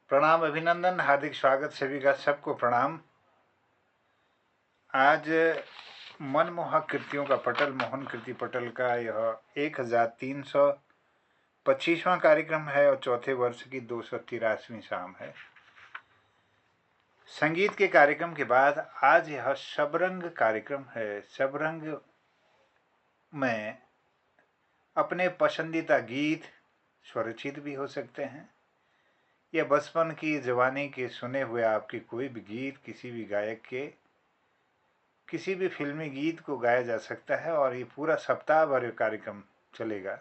प्रणाम, अभिनंदन, हार्दिक स्वागत सभी का। सबको प्रणाम। आज मनमोहक कृतियों का पटल, मोहन कृति पटल का यह 1325वां कार्यक्रम है और चौथे वर्ष की 283वीं शाम है। संगीत के कार्यक्रम के बाद आज यह शबरंग कार्यक्रम है। शबरंग में अपने पसंदीदा गीत स्वरचित भी हो सकते हैं या बचपन की, जवानी के सुने हुए आपके कोई भी गीत, किसी भी गायक के किसी भी फिल्मी गीत को गाया जा सकता है और ये पूरा सप्ताह भर कार्यक्रम चलेगा।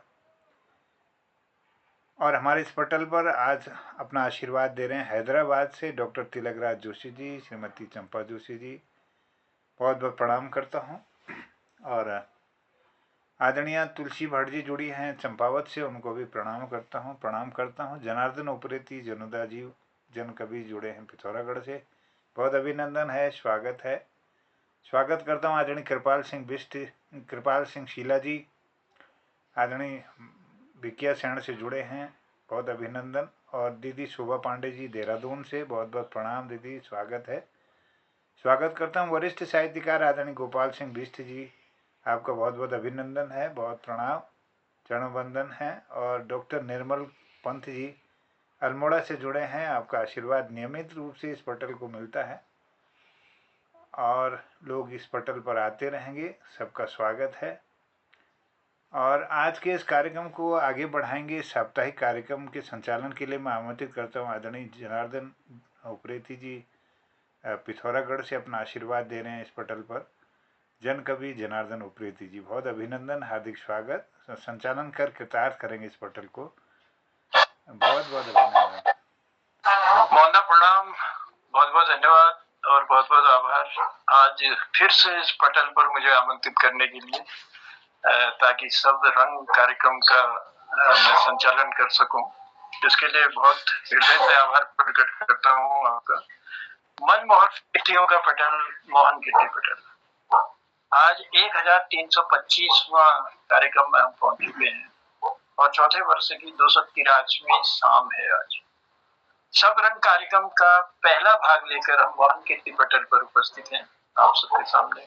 और हमारे इस पटल पर आज अपना आशीर्वाद दे रहे हैं हैदराबाद से डॉक्टर तिलकराज जोशी जी, श्रीमती चंपा जोशी जी। बहुत बहुत प्रणाम करता हूँ। और आदरणीय तुलसी भट्ट जी जुड़ी हैं चंपावत से, उनको भी प्रणाम करता हूँ। जनार्दन उप्रेती, जनुदा जी, जन कवि जुड़े हैं पिथौरागढ़ से, बहुत अभिनंदन है, स्वागत है। स्वागत करता हूँ आदरणीय कृपाल सिंह बिष्ट, कृपाल सिंह शीला जी, आदरणीय भिकिया सैण से जुड़े हैं, बहुत अभिनंदन। और दीदी शोभा पांडे जी देहरादून से, बहुत बहुत प्रणाम दीदी, स्वागत है। स्वागत करता हूँ वरिष्ठ साहित्यकार आदरणीय गोपाल सिंह बिष्ट जी, आपका बहुत बहुत अभिनंदन है, बहुत प्रणाम, चरणवंदन है। और डॉक्टर निर्मल पंत जी अल्मोड़ा से जुड़े हैं, आपका आशीर्वाद नियमित रूप से इस पटल को मिलता है और लोग इस पटल पर आते रहेंगे, सबका स्वागत है। और आज के इस कार्यक्रम को आगे बढ़ाएंगे। साप्ताहिक कार्यक्रम के संचालन के लिए मैं आमंत्रित करता हूँ आदरणीय जनार्दन उप्रेती जी, पिथौरागढ़ से अपना आशीर्वाद दे रहे हैं इस पटल पर। जन कवि जनार्दन उप्रेती जी, बहुत अभिनंदन, हार्दिक स्वागत। संचालन कर कृतार्थ करेंगे इस पटल को, बहुत बहुत अभिनंदन। मोहनदा प्रणाम, बहुत बहुत धन्यवाद और बहुत बहुत आभार आज फिर से इस पटल पर मुझे आमंत्रित करने के लिए, ताकि शब्द रंग कार्यक्रम का मैं संचालन कर सकूं। इसके लिए बहुत हृदय से आभार प्रकट करता हूं आपका। मनमोहक कृतियों का पटल, मोहन कृति पटल, आज 1325वां कार्यक्रम में हम पहुंच चुके हैं और चौथे वर्ष की 283वीं शाम है आज। सब रंग कार्यक्रम का पहला भाग लेकर हम मोहन कीर्ति पटल पर उपस्थित हैं, आप सबके सामने,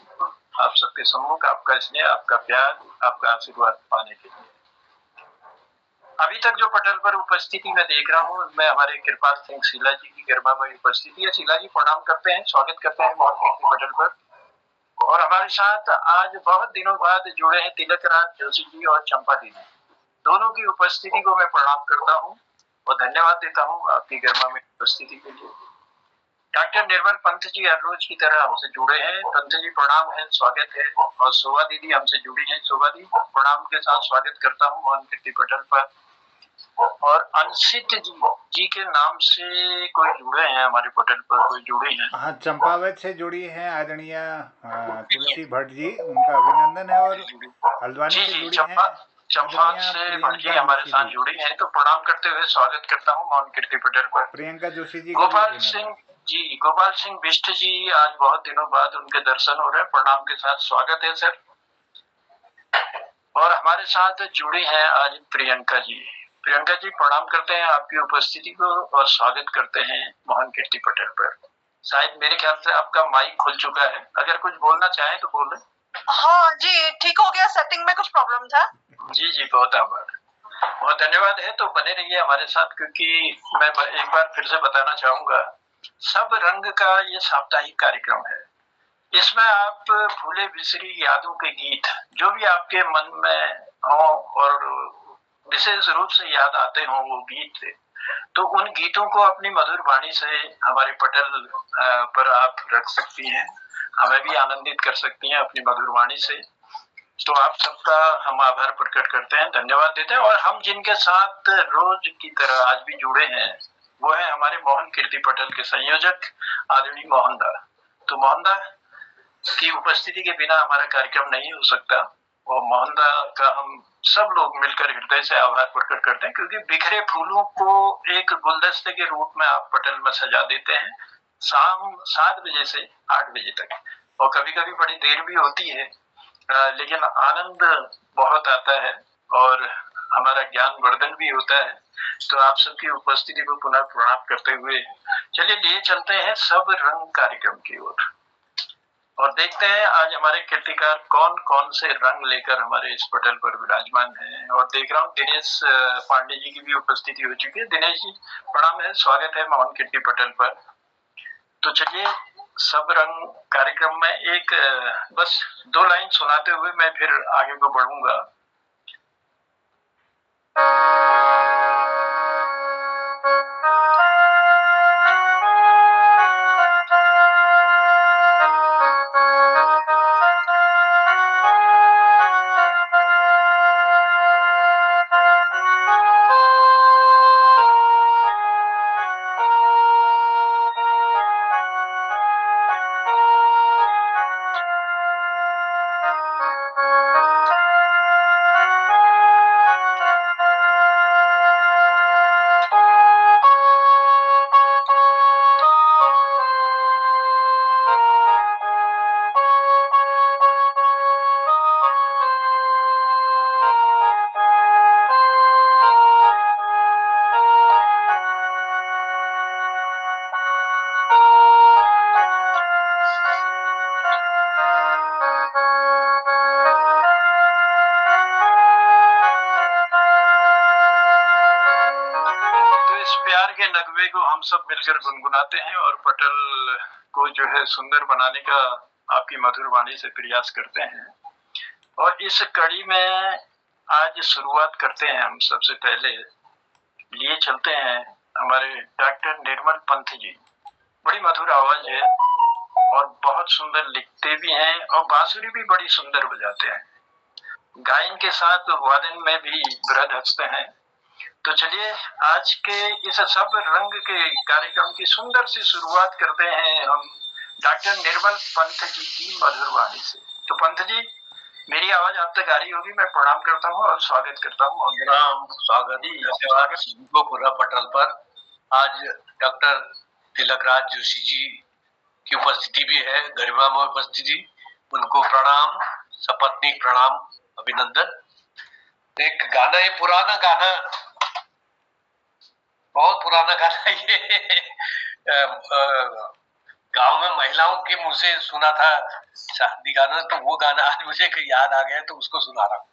आप सबके सम्मुख, आपका स्नेह, आपका प्यार, आपका आशीर्वाद पाने के लिए। अभी तक जो पटल पर उपस्थिति मैं देख रहा हूँ, मैं हमारे कृपाल सिंह शीला जी की गर्भामयी उपस्थिति है। शीला जी प्रणाम करते हैं, स्वागत करते हैं मोहन कीर्ति पटल पर। और हमारे साथ आज बहुत दिनों बाद जुड़े हैं तिलकराज जोशी जी और चंपा दीदी। दोनों की उपस्थिति को मैं प्रणाम करता हूँ और धन्यवाद देता हूँ आपकी गर्मा में उपस्थिति के लिए। डॉक्टर निर्मल पंत जी हर रोज की तरह हमसे जुड़े हैं। पंत जी प्रणाम है, स्वागत है। और शोभा दीदी हमसे जुड़ी हैं। शोभा दी प्रणाम के साथ स्वागत करता हूँ मोहन कीर्ति पटल पर। और अंशित जी के नाम से कोई जुड़े हैं हमारे पटल पर, कोई जुड़ी हैं? हाँ, चंपावत से जुड़ी हैं आदरणीय तुलसी भट्ट जी, उनका अभिनंदन है। और हल्द्वानी से जुड़ी हैं चंपा से भट्ट जी हमारे साथ जुड़ी हैं, तो प्रणाम करते हुए स्वागत करता हूँ मोहन कीर्ति पटल पर। प्रियंका जोशी जी, गोपाल सिंह बिष्ट जी, आज बहुत दिनों बाद उनके दर्शन हो रहे हैं, प्रणाम के साथ स्वागत है सर। और हमारे साथ जुड़ी हैं आज प्रियंका जी। प्रियंका जी प्रणाम करते हैं आपकी उपस्थिति को और स्वागत करते हैं मोहन कीर्ति पटल पर। शायद मेरे ख्याल से आपका माइक खुल चुका है, अगर कुछ बोलना चाहें तो बोलें। हाँ जी, ठीक हो गया, सेटिंग में कुछ प्रॉब्लम था। जी बहुत आभार, बहुत धन्यवाद है। तो बने रहिए हमारे साथ, क्योंकि मैं एक बार फिर से बताना चाहूंगा, सब रंग का ये साप्ताहिक कार्यक्रम है। इसमें आप भूले बिसरी यादों के गीत, जो भी आपके मन में हो और विशेष रूप से याद आते हो वो गीत, तो उन गीतों को अपनी मधुर वाणी से हमारे पटल पर आप रख सकती हैं, हमें भी आनंदित कर सकती हैं अपनी मधुर वाणी से। तो आप सबका हम आभार प्रकट करते हैं, धन्यवाद देते हैं। और हम जिनके साथ रोज की तरह आज भी जुड़े हैं, वो है हमारे मोहन कीर्ति पटल के संयोजक आदरणीय मोहनदा। तो मोहनदा की उपस्थिति के बिना हमारा कार्यक्रम नहीं हो सकता और मोहनदा का हम सब लोग मिलकर हृदय से आभार प्रकट करते हैं, क्योंकि बिखरे फूलों को एक गुलदस्ते के रूप में आप पटल में सजा देते हैं शाम 7 बजे से 8 बजे तक। और कभी कभी बड़ी देर भी होती है, लेकिन आनंद बहुत आता है और हमारा ज्ञान वर्धन भी होता है। तो आप सबकी उपस्थिति को पुनः प्रणाम करते हुए चलिए लिए चलते हैं सब रंग कार्यक्रम की ओर और देखते हैं आज हमारे कीर्तिकार कौन कौन से रंग लेकर हमारे इस पटल पर विराजमान हैं। और देख रहा हूँ दिनेश पांडे जी की भी उपस्थिति हो चुकी है। दिनेश जी प्रणाम है, स्वागत है मोहन कीर्ति पटल पर। तो चलिए सब रंग कार्यक्रम में एक बस 2 लाइन सुनाते हुए मैं फिर आगे को बढ़ूंगा। प्यार के नगमे को हम सब मिलकर गुनगुनाते हैं और पटल को जो है सुंदर बनाने का आपकी मधुर वाणी से प्रयास करते हैं। और इस कड़ी में आज शुरुआत करते हैं हम सबसे पहले लिए चलते हैं हमारे डॉक्टर निर्मल पंथ जी। बड़ी मधुर आवाज है और बहुत सुंदर लिखते भी हैं और बांसुरी भी बड़ी सुंदर बजाते हैं। गायन के साथ वादन में भी वृहद हंसते हैं। तो चलिए आज के इस सब रंग के कार्यक्रम की सुंदर सी शुरुआत करते हैं हम डॉक्टर निर्मल पंथ जी की मधुर वाणी से। तो पंथ जी मेरी आवाज आप तक आ रही होगी। मैं प्रणाम करता हूँ और स्वागत करता हूँ। स्वागत को पूरा पटल पर आज डॉक्टर तिलकराज जोशी जी की उपस्थिति भी है, गरिमा में उपस्थिति। उनको प्रणाम, सपत्नीक प्रणाम, अभिनंदन। एक गाना, ये पुराना गाना, बहुत पुराना गाना ये गांव में महिलाओं के मुंह से सुना था शादी गाना, तो वो गाना आज मुझे याद आ गया तो उसको सुना रहा हूँ।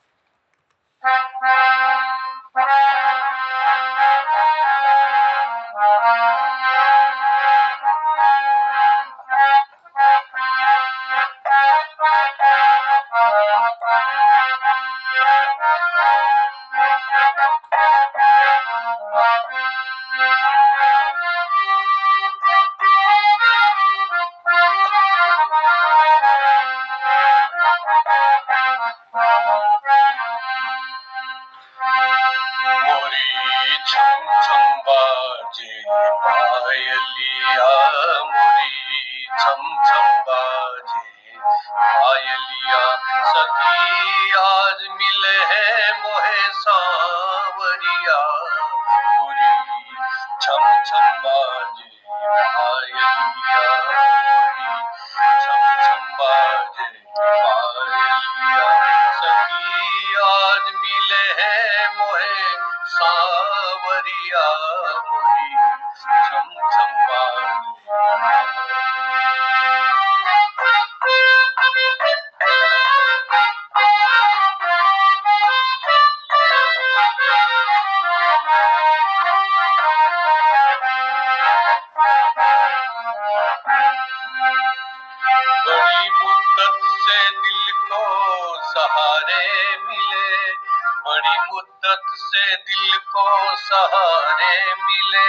सहारे मिले,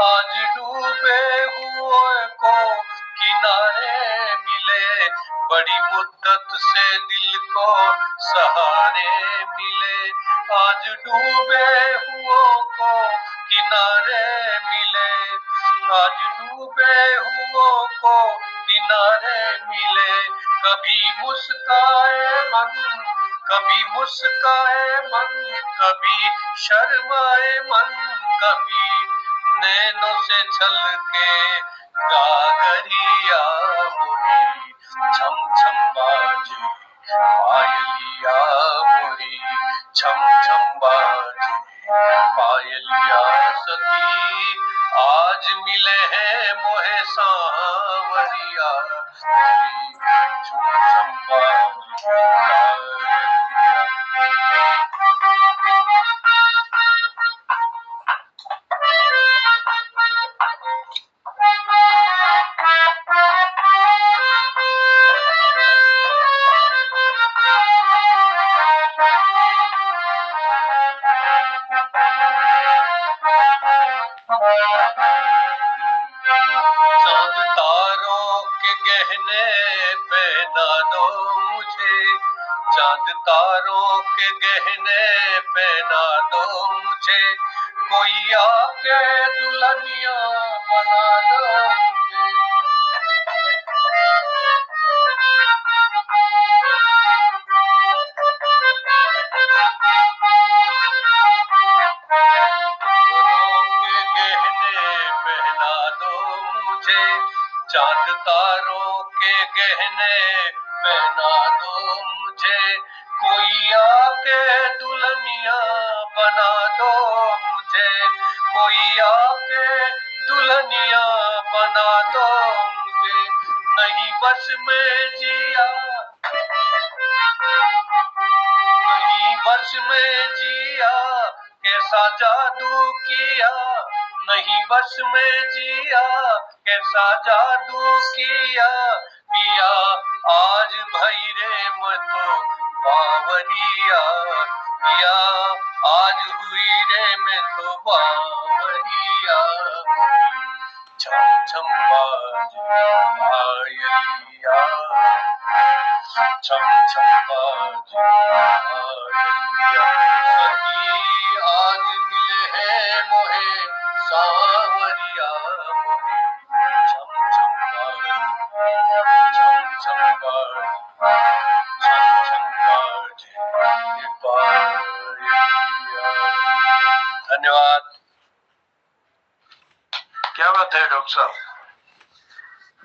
आज डूबे हुए को किनारे मिले। बड़ी मुद्दत से दिल को सहारे मिले, आज डूबे हुओं को किनारे मिले। आज डूबे हुओं को किनारे मिले। कभी मुस्काए मन, कभी मुस्काए मन, कभी शर्माए मन, कभी नैनों से छलके गागरिया मुरी। छम छम बाजे पायलिया मुरी, छम छम बाजे पायलिया सखी आज मिले हैं मोहे सांवरिया छुम छम्बा चांद तारों के गहने पहना दो मुझे, चांद तारों के गहने पहना दो मुझे, कोई आके दुल्हनिया बना दो मुझे। चांद तारों के गहने पहना दो मुझे, कोई आके दुल्हनिया बना दो मुझे, कोई आके दुल्हनिया बना दो मुझे। नहीं बस में जिया, नहीं बस में जिया, कैसा जादू किया, नहीं बस में जिया, कैसा जादू किया, पिया आज भई रे मैं तो बावरिया, पिया आज हुई रे मैं तो बावरिया, छम छम बाजे पायलिया, छम छम बाजे पायलिया, सखी आज मिले हैं मोहे सांवरिया मोहे, छम छम बाजे, छम छम बाजे, छम छम बाजे पायलिया। धन्यवाद। क्या बात है डॉक्टर साहब,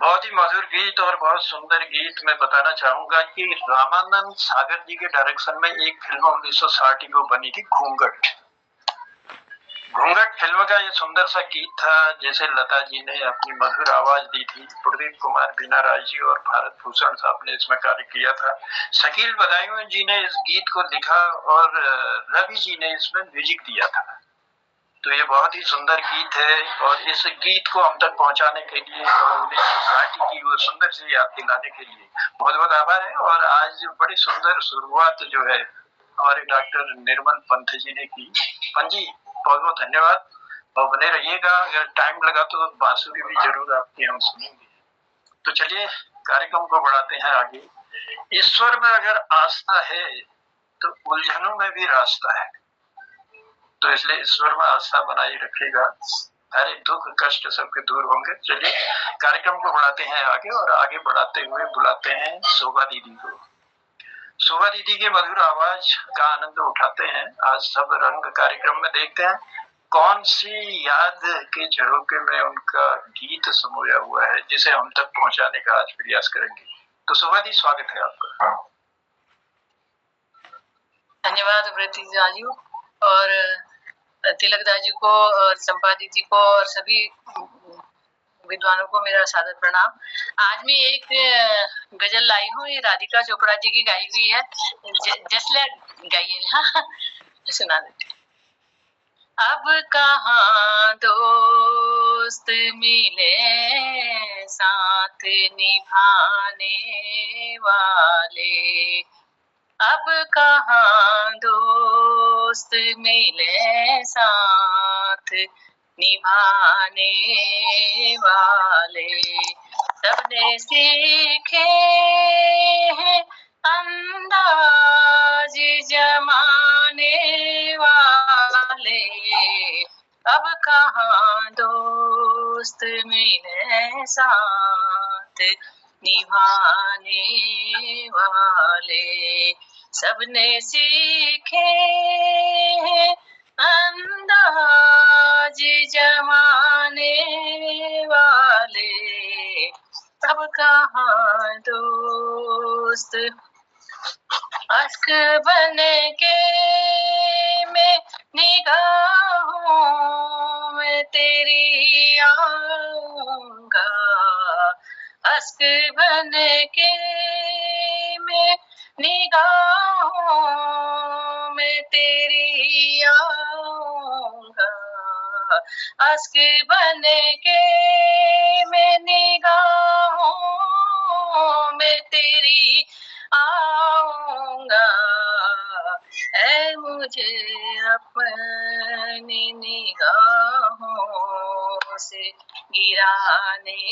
बहुत ही मधुर गीत और बहुत सुंदर गीत। मैं बताना चाहूंगा कि रामानंद सागर जी के डायरेक्शन में एक फिल्म 1960 को बनी थी, घूंघट। घूंघट फिल्म का ये सुंदर सा गीत था, जैसे लता जी ने अपनी मधुर आवाज दी थी, प्रदीप कुमार, बीना राय जी और भारत भूषण साहब ने इसमें कार्य किया था। शकील बदायूं जी ने इस गीत को लिखा और रवि जी ने इसमें म्यूजिक दिया था। तो ये बहुत ही सुंदर गीत है और इस गीत को हम तक पहुंचाने के लिए और 1960 की वो सुंदर सी याद दिलाने के लिए बहुत बहुत आभार है। और आज बड़ी सुंदर शुरुआत जो है हमारे डॉक्टर निर्मल पंत जी ने की। पंत जी बहुत बहुत धन्यवाद और बने रहिएगा। अगर टाइम लगा तो बांसुरी भी जरूर आपकी हम सुनेंगे। तो चलिए कार्यक्रम को बढ़ाते हैं आगे। ईश्वर में अगर आस्था है तो उलझनों में भी रास्ता है, तो इसलिए ईश्वर में आस्था बनाए रखिएगा, हर एक दुख कष्ट सबके दूर होंगे। चलिए कार्यक्रम को बढ़ाते हैं आगे और आगे बढ़ाते हुए बुलाते हैं शोभा दीदी को। शोभा दीदी की मधुर आवाज का आनंद उठाते हैं। आज सब रंग कार्यक्रम में देखते हैं कौन सी याद के झरोखे में उनका गीत समोया हुआ है, जिसे हम तक पहुंचाने का आज प्रयास करेंगे। तो शोभा दी, स्वागत है आपका। धन्यवाद राजू और तिलक दाजू को और चंपा दीदी को और सभी विद्वानों को मेरा सादर प्रणाम। आज मैं एक गजल लाई हूँ, ये राधिका चोपड़ा जी की गाई हुई है, जसले गाइए। हाँ सुना देते। अब कहाँ दोस्त मिले साथ निभाने वाले, अब कहाँ दोस्त मिले साथ निभाने वाले, सबने सीखे हैं अंदाज जमाने वाले, अब कहाँ दोस्त मिले साथ निभाने वाले, सबने सीखे हैं अंदाज जमाने वाले, अब कहाँ दोस्त। अश्क बन के मैं निगाहों तेरी आऊंगा, अश्क बन के मैं निगाहों में तेरी आऊंगा, अश्क बन के मैं निगाहों में तेरी आऊंगा, ऐ मुझे अपनी निगाहों से गिराने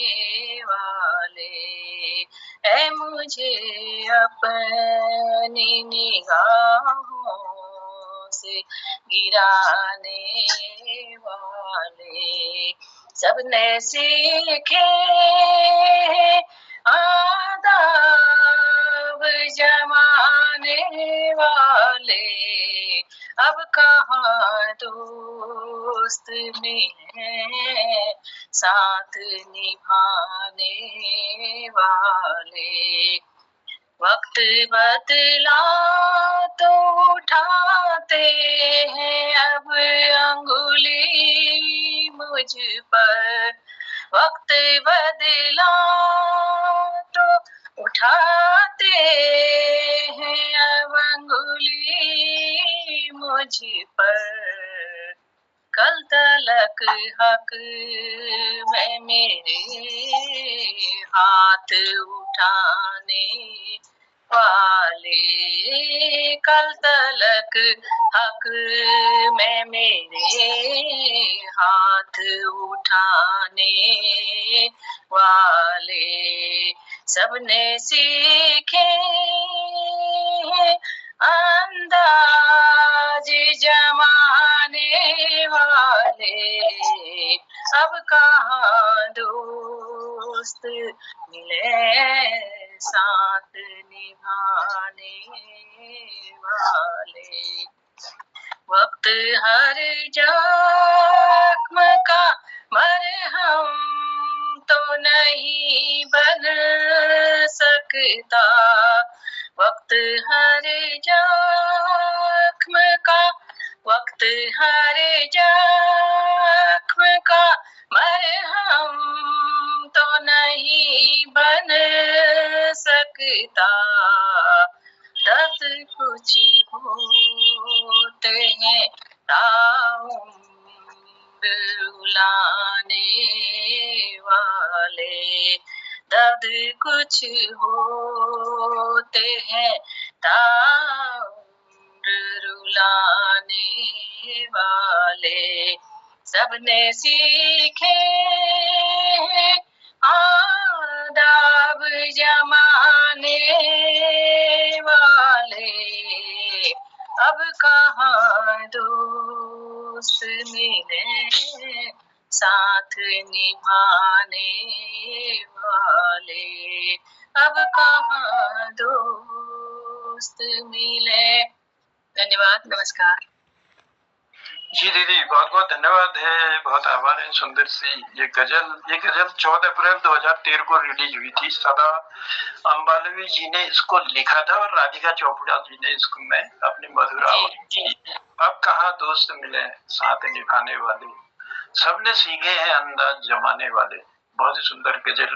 वाले, ऐ मुझे अपनी निगाहों से गिराने वाले, सबने सीखे आदाब जमाने वाले, अब कहाँ दोस्त में है साथ निभाने वाले, वक्त बदला तो उठाते हैं अब अंगुली मुझ पर, वक्त बदला तो उठाते हैं अब अंगुली मुझ पर, कल तलक हक में मेरे हाथ उठाने वाले, कल तलक हक में मेरे हाथ उठाने वाले, सबने सीखे अंदाज जमाने वाले, अब कहाँ दोस्त मिले साथ निभाने वाले, वक्त हर जख्म का मरहम तो नहीं बन सकता, वक्त हर जख्म का, वक्त हर जख्म का मरहम तो नहीं बन सकता, दर्द कुछ होते हैं ताउम्र रुलाने वाले, दर्द कुछ होते हैं ताउम्र रुलाने वाले, सबने सीखे आदाब जमाने वाले, अब कहाँ दोस्त मिले साथ निभाने वाले, अब कहाँ दोस्त मिले। धन्यवाद, नमस्कार। जी दीदी, बहुत बहुत धन्यवाद है, बहुत आभार है। सुंदर सी ये गजल 14 अप्रैल 2013 को रिलीज हुई थी। सदा अंबालवी जी ने इसको लिखा था और राधिका चोपड़ा जी ने इसको में अपनी मधुर आवाज। अब कहाँ दोस्त मिले साथ निभाने वाले, सबने सीखे हैं अंदाज जमाने वाले। बहुत ही सुंदर गजल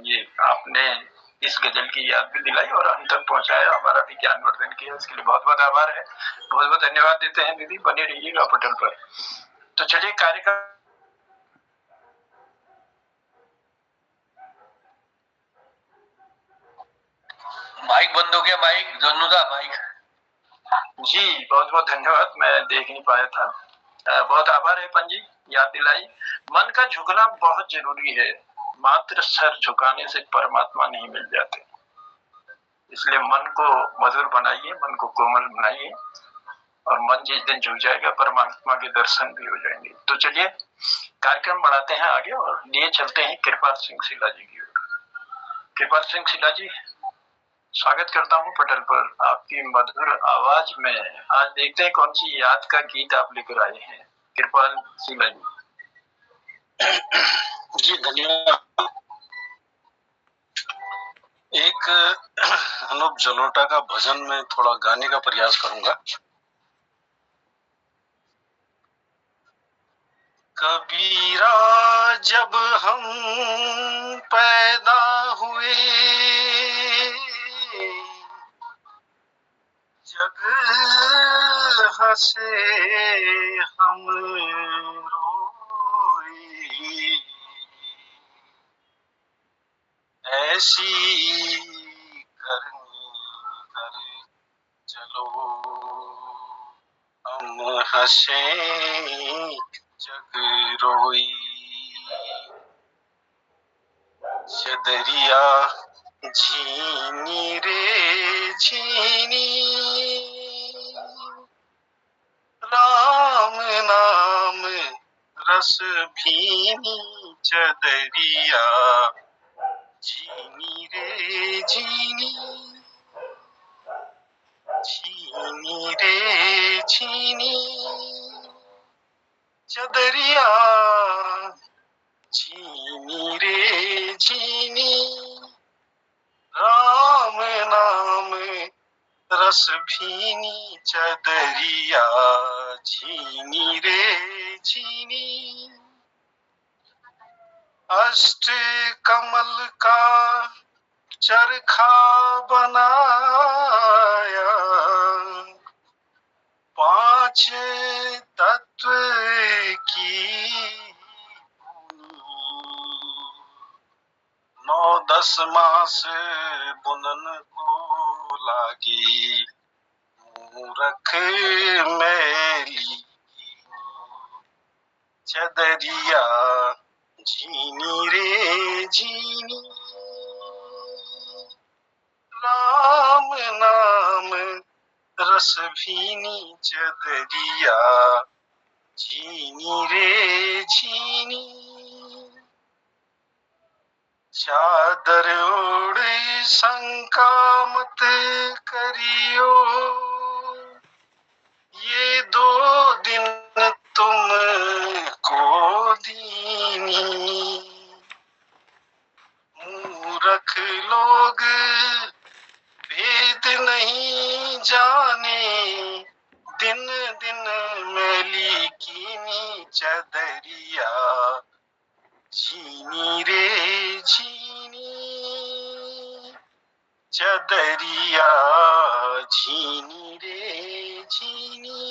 ये आपने इस गजल की याद भी दिलाई और हम तक पहुंचाया, हमारा भी ज्ञानवर्धन किया, इसके लिए बहुत बहुत आभार है। बहुत बहुत धन्यवाद देते हैं दीदी, बने रहिएगा पटल पर। तो चलिए कार्यक्रम माइक बंद हो गया, माइक जन्नूदा माइक। जी बहुत बहुत धन्यवाद, मैं देख नहीं पाया था। बहुत आभार है पंजी, याद दिलाई। मन का झुकना बहुत जरूरी है, मात्र सर झुकाने से परमात्मा नहीं मिल जाते, इसलिए मन को मधुर बनाइए, मन को कोमल बनाइए, और मन जिस दिन झुक जाएगा परमात्मा के दर्शन भी हो जाएंगे। तो चलिए कार्यक्रम बढ़ाते हैं आगे और लिए चलते हैं कृपाल सिंह शिला जी की ओर। कृपाल सिंह शिला जी, स्वागत करता हूँ पटल पर आपकी मधुर आवाज में। आज देखते हैं कौन सी याद का गीत आप लेकर आए हैं, कृपाल शिला जी। जी धन्यवाद। एक अनूप जलोटा का भजन में थोड़ा गाने का प्रयास करूंगा। कबीरा जब हम पैदा हुए, जग हंसे हम रोए, ऐसी करनी कर चलो हम हंसे जग रोई। चदरिया झीनी रे झीनी, राम नाम रस भीनी। चदरिया झीनी रे झीनी, झीनी रे झीनी। चदरिया झीनी रे झीनी, राम नाम रस भीनी। चदरिया झीनी रे झीनी, अष्ट कमल का चरखा बनाया, पांच तत्व की 9-10 मास बुनन को लागी, मूरख मैली चदरिया झीनी रे झीनी। राम नाम रस भीनी। चदरिया झीनी रे झीनी, चादर ओढ़े शंका मत करियो, ये 2 दिन तुम को दीनी। मूर्ख लोग भेद नहीं जाने, दिन दिन मैली कीनी। चदरिया झीनी रे झीनी, चदरिया झीनी रे झीनी।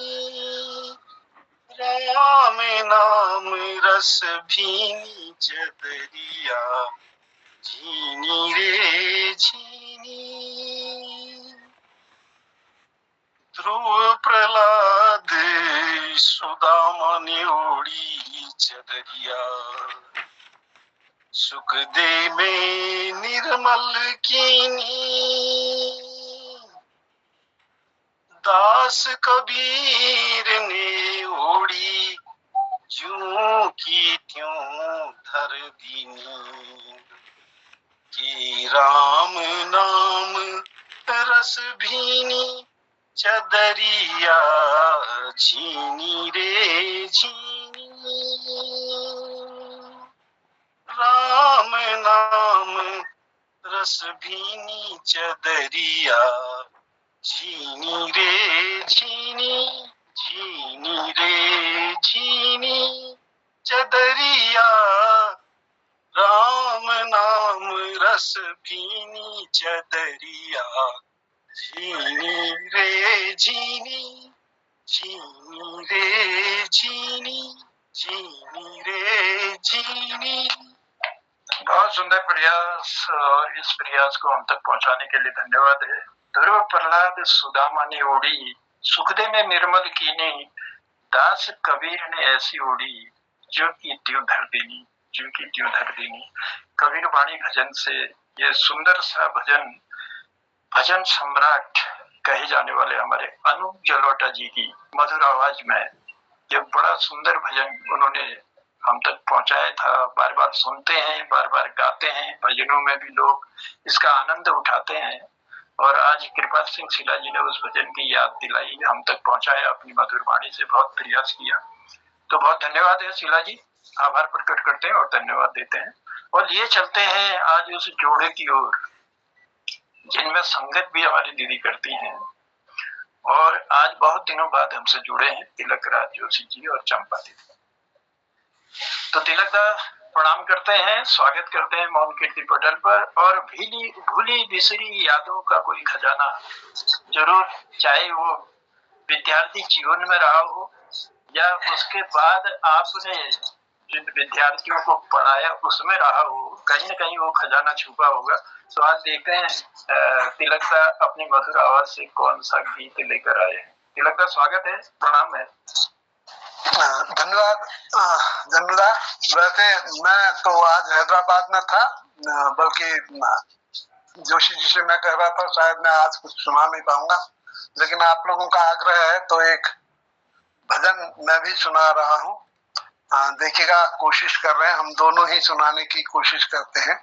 राम नाम रस भीनी। चदरिया झीनी रे झीनी, ध्रुव प्रहलाद सुदामा ने ओढ़ी चदरिया, सुख दे में निर्मल कीनी। दास कबीर ने ओढ़ी ज्यों की त्यों धर दीनी, कि राम नाम रस भीनी। चदरिया झीनी रे झीनी, राम नाम रस भीनी। चदरिया झीनी रे झीनी, झीनी रे झीनी। चदरिया राम नाम रस भीनी। चदरिया झीनी रे झीनी, झीनी रे झीनी, झीनी रे झीनी। बहुत सुंदर प्रयास, और इस प्रयास को हम तक पहुंचाने के लिए धन्यवाद है। ध्रुव प्रहलाद सुदामा ने ओढ़ी, सुखदे में निर्मल कीनी। दास कबीर ने ऐसी ओढ़ी, जो की त्यों धर देनी, जो की त्यों धर देनी। कबीर वाणी भजन से ये सुंदर सा भजन, भजन सम्राट कहे जाने वाले हमारे अनूप जलोटा जी की मधुर आवाज में ये बड़ा सुंदर भजन उन्होंने हम तक पहुंचाया था। बार बार सुनते हैं, बार बार गाते हैं, भजनों में भी लोग इसका आनंद उठाते हैं। और आज कृपा सिंह शिला जी ने उस भजन की याद दिलाई, हम तक पहुंचाया अपनी मधुर वाणी से, बहुत प्रयास किया। तो बहुत धन्यवाद है शिला जी, आभार प्रकट करते हैं और धन्यवाद देते हैं। और ये चलते हैं आज उस जोड़े की ओर जिनमें संगत भी हमारी दीदी करती हैं, और आज बहुत दिनों बाद हमसे जुड़े हैं तिलक राज जोशी जी और चंपा दीदी। तो तिलकदा प्रणाम करते हैं, स्वागत करते हैं मौन कीर्ति पटल पर। और भूली बिसरी यादों का कोई खजाना जरूर, चाहे वो विद्यार्थी जीवन में रहा हो या उसके बाद आपने जिन विद्यार्थियों को पढ़ाया उसमें रहा हो, कहीं ना कहीं वो खजाना छुपा होगा। तो आज देखते हैं तिलकदा अपनी मधुर आवाज से कौन सा गीत लेकर आए हैं। तिलकदा स्वागत है, प्रणाम है। धन्यवाद जमीला। वैसे मैं तो आज हैदराबाद में था, बल्कि जोशी जी से मैं कह रहा था शायद मैं आज कुछ सुना नहीं पाऊंगा, लेकिन आप लोगों का आग्रह है तो एक भजन मैं भी सुना रहा हूँ। देखिएगा, कोशिश कर रहे हैं, हम दोनों ही सुनाने की कोशिश करते हैं।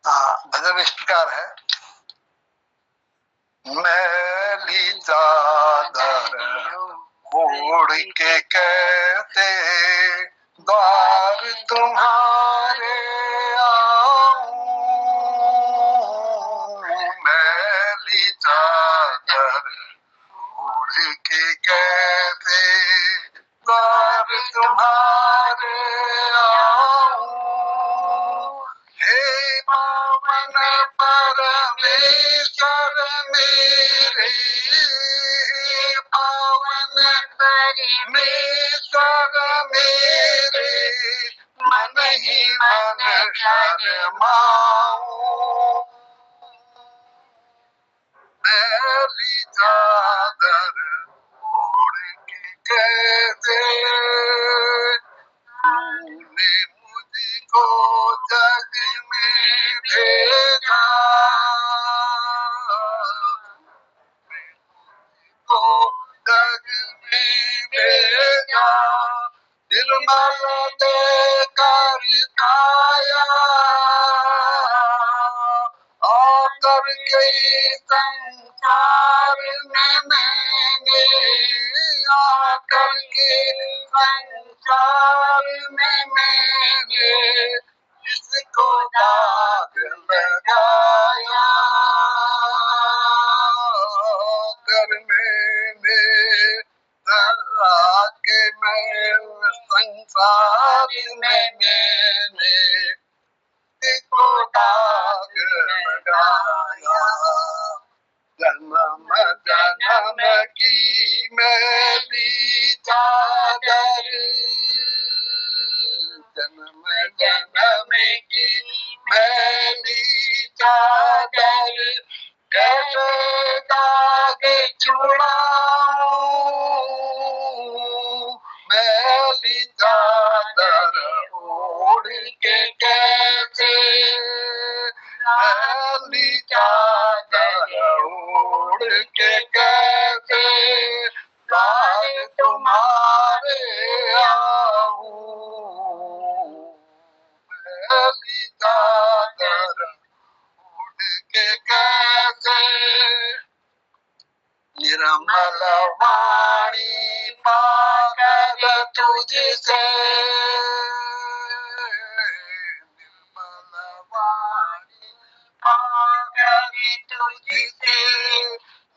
भजन इस प्रकार है। मैली चादर ओढ़ के कहते द्वार तुम्हारे आऊं, मैली चादर ओढ़ के कहते द्वार तुम्हारे आऊं, हे पावन परमेश्वर मेरे, पावन परमेश्वर मेरे, मन ही मन शरमाऊं, मैली चादर ओढ़ के कहते तूने मुझको जग में भेजा, तो जग में भेजा, निर्मल देकर काया, आकर गई संसार में मैंने, आकर के संसार में मैंने जिसको दाग लगाया, कर मैंने धरा के मैं संसार में मैंने जिसको दाग लगाया, जन्म जन्म की मैली चादर, जन्म जन्म की मैली चादर, कैसे दाग छुड़ाऊं, मैली चादर ओढ़ के कैसे, मैली चादर ओढ़ के कैसे द्वार तुम्हारे आऊं, मैली चादर ओढ़ के कैसे, निर्मल वाणी पाकर तुझसे, निर्मल वाणी पाकर तुझसे,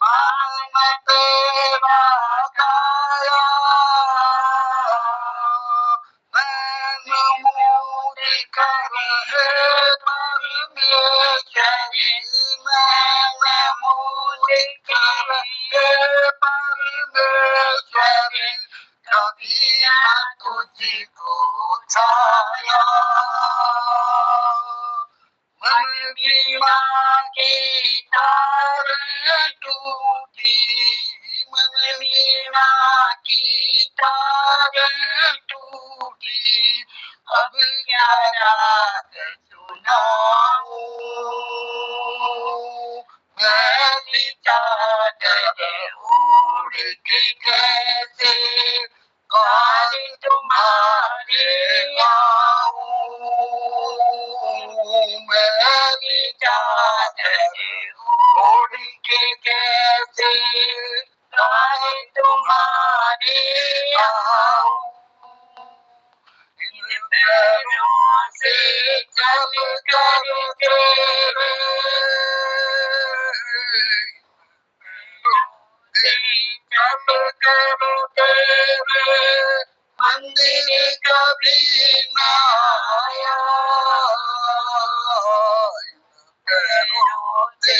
मन तेरा गाया, नैन मूंद कर है परमेश्वरी, नैन मूंद कर है परमेश्वरी, कभी न तुझको छाया, मन वीणा की तार टूटी, मन वीणा की तार टूटी, अब क्या राग सुनाऊं, मैली चादर ओढ़ के कैसे द्वार तुम्हारे आऊं, मैली चादर ओढ़ के कैसे द्वार तुम्हारे आऊं, इन पैरों से चल कर तेरे, चल कर तेरे मंदिर मंदिर कभी न आया, पैरों से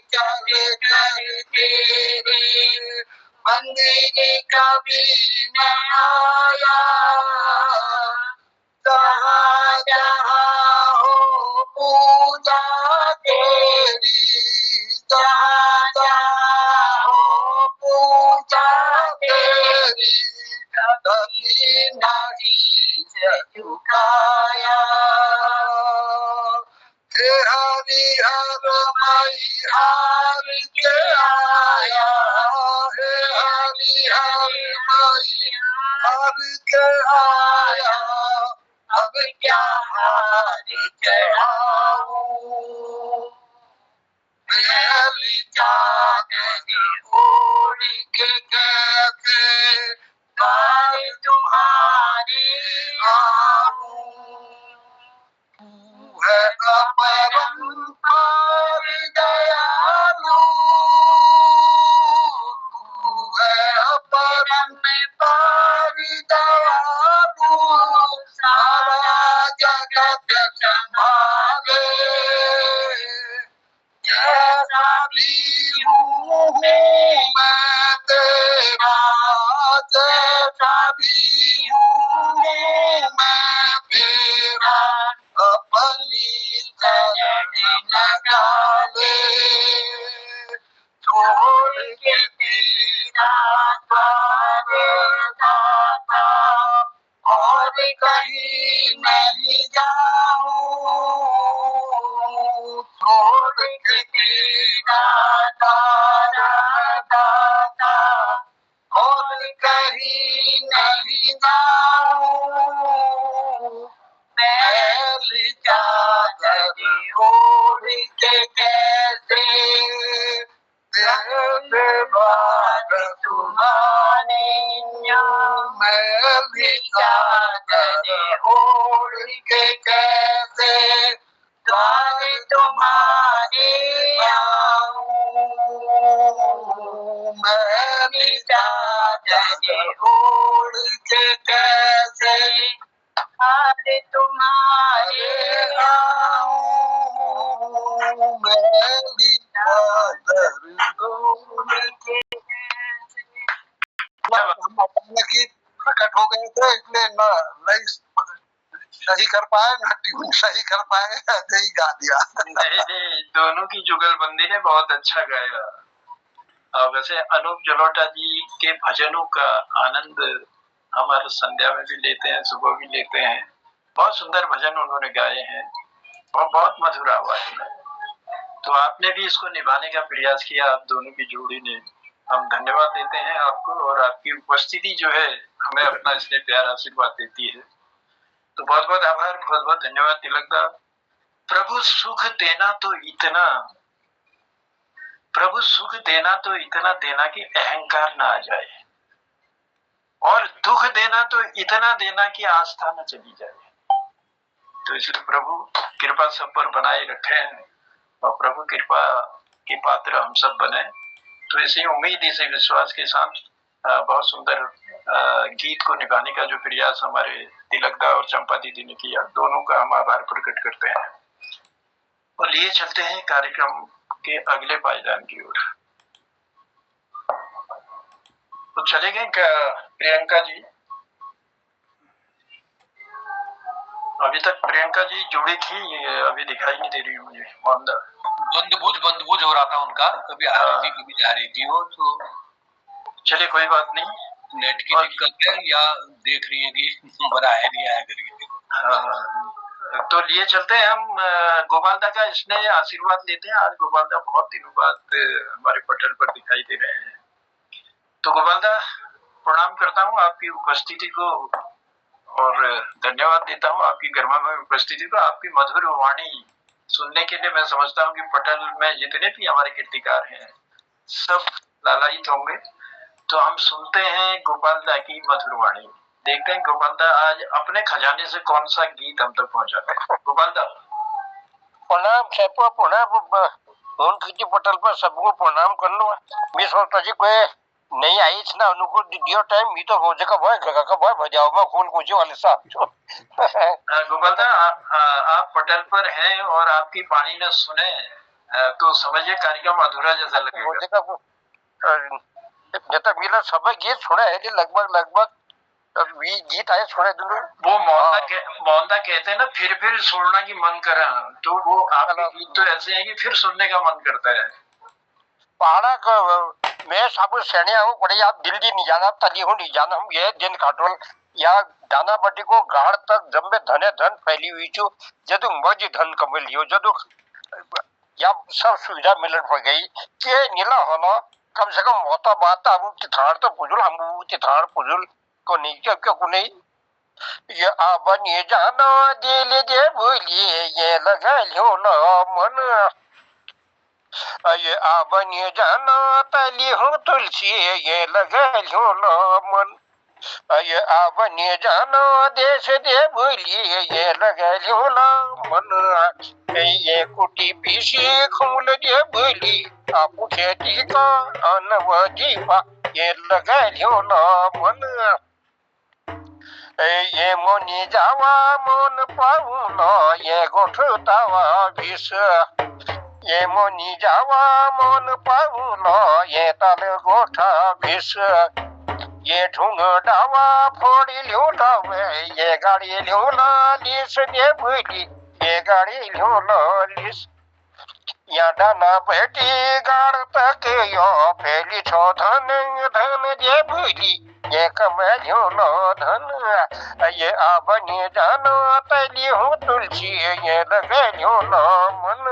चल कर तेरे मंदिर कभी न आया। जहाँ जहाँ हो पूजा तेरी, जहाँ जहाँ हो पूजा तेरी, कभी नहीं झुकाया। हे हरिहर मैहर के आया, हे हरिहर मैहर के आया, अब क्या हार चढ़ाऊं। मैली चादर ओढ़ के कैसे द्वार तुम्हारे आऊं। तू है अपरंपार दयालु, तू है अपरंपार दयालु, सारा जगत संभाले। जैसा भी हूँ मैं तेरा, जैसा भी हूँ मैं तेरा, अपनी शरण लगा ले। छोड़ के तेरा द्वार दाता और कहीं नहीं जाऊं, छोड़ के तेरा द्वार दाता और कहीं नहीं जाऊं। मैली चादर ओढ़ के कैसे तेरे बार तुम्हारे, मैली चादर ओढ़ के कैसे द्वार तुम्हारे आऊं। मैली चादर ओढ़ के कैसे द्वार तुम्हारे आऊं। मैली चादर ओढ़ के हम अचानक ही प्रकट हो गए थे, इसलिए न नहीं सही कर पाए, न ट्यून सही कर पाए, ऐसे ही गा दिया। नहीं, दोनों की जुगलबंदी ने बहुत अच्छा गाया। वैसे अनूप जलोटा जी के भजनों का आनंद हम हर संध्या में भी लेते हैं, सुबह भी लेते हैं। बहुत सुंदर भजन उन्होंने गाए हैं और बहुत मधुर आवाज में। तो आपने भी इसको निभाने का प्रयास किया, आप दोनों की जोड़ी ने। हम धन्यवाद देते हैं आपको, और आपकी उपस्थिति जो है हमें अपना इसलिए प्यार आशीर्वाद देती है। तो बहुत बहुत आभार, बहुत बहुत धन्यवाद तिलकदा। प्रभु सुख देना तो इतना, प्रभु सुख देना तो इतना देना कि अहंकार ना आ जाए, और दुख देना तो इतना देना कि आस्था न चली जाए। तो इसलिए प्रभु कृपा सब पर बनाए रखे हैं, और प्रभु कृपा के पात्र हम सब बने। तो इसी उम्मीद, इसी विश्वास के साथ बहुत सुंदर गीत को निभाने का जो प्रयास हमारे तिलकदा और चंपा दीदी ने किया, दोनों का हम आभार प्रकट करते हैं। और लिए चलते हैं कार्यक्रम के अगले पायदान की ओर। तो चले गए प्रियंका जी? अभी तक प्रियंका जी जुड़ी थी, अभी दिखाई नहीं दे रही मुझे। बंद बुझ हो रहा था उनका, कभी आ रही थी कभी जा रही थी वो। तो चलिए कोई बात नहीं, नेट की दिक्कत है या देख रही है कि नंबर आया नहीं आया करके। हाँ, तो लिए चलते हैं हम गोपालदा का स्नेह आशीर्वाद लेते हैं। आज गोपालदा बहुत दिनों बाद हमारे पटल पर दिखाई दे रहे हैं। तो गोपालदा, प्रणाम करता हूँ आपकी उपस्थिति को, और धन्यवाद देता हूँ आपकी गर्मामय उपस्थिति को। आपकी मधुर वाणी सुनने के लिए मैं समझता हूँ कि पटल में जितने भी हमारे कीर्तिकार हैं सब लालायित होंगे। तो हम सुनते हैं गोपालदा की मधुर वाणी। देखते हैं गोपालदा आज अपने खजाने से कौन सा गीत हम तक पहुंचाते हैं। गोपालदा। प्रणाम साहब, प्रणाम। फोन कीजिए पटल पर, सबको प्रणाम कर लो। मैं सोचता जी कोई नहीं आईच ना उनको दियो टाइम मी तो रोज का भाई बजाओ मैं खून पूछे वाले साहब गोपाल दा आप पटल पर हैं और आपकी पानी न सुने तो समझिए कार्यक्रम अधूरा जैसा लगेगा। रोज का जब मिला सब गीत सुना है लगभग भी गीत आए सुने दोनों वो मोहनदा कहते हैं ना फिर सुनना की मन करा, तो वो आपके गीत तो ऐसे हैं कि फिर सुनने का मन करता है। पहाड़ा का मैं सब सैनिया हूँ बड़े आप दिल्ली नहीं जाना तली हूँ नहीं जाना हम ये दिन काटोल या दाना बटी को गाड़ तक जम्बे धने धन फैली हुई छू जदू मजी धन कमल लियो जदू या सब सुविधा मिलन पड़ गई के नीला होना कम से कम मोता बात हम तिथार तो पुजुल हम तिथार पुजुल को नहीं क्यों को नहीं ये आबन ये जाना दिल दे बोलिए ये लगा लियो ना मन ये आबन ये जाना तली हूँ तुलसी ये लगा लियो ना मन ये आबन ये जाना देश दे बोलिए ये लगा लियो ना मन ये कुटी पीसी खूल दे बोली आपू खेती का अनव जीवा ये लगा लियो ना मन ये मोनी जावा मन पाऊन ये गोठतावा विष ये मोनी जावा मन पाऊन ये तल गोठा विष ये ढूंग डावा फोड़ी ल्यूलावे ये गाड़ी ल्यूला लिस दे भूली ये गाड़ी ल्यूला लिस या डाना बेटी गाड़ तक यो फैली छो धन धन दे भूली ये कमलियो लो धन ये आबनी जानो तली हूँ तुलसी ये लगलियो लो मन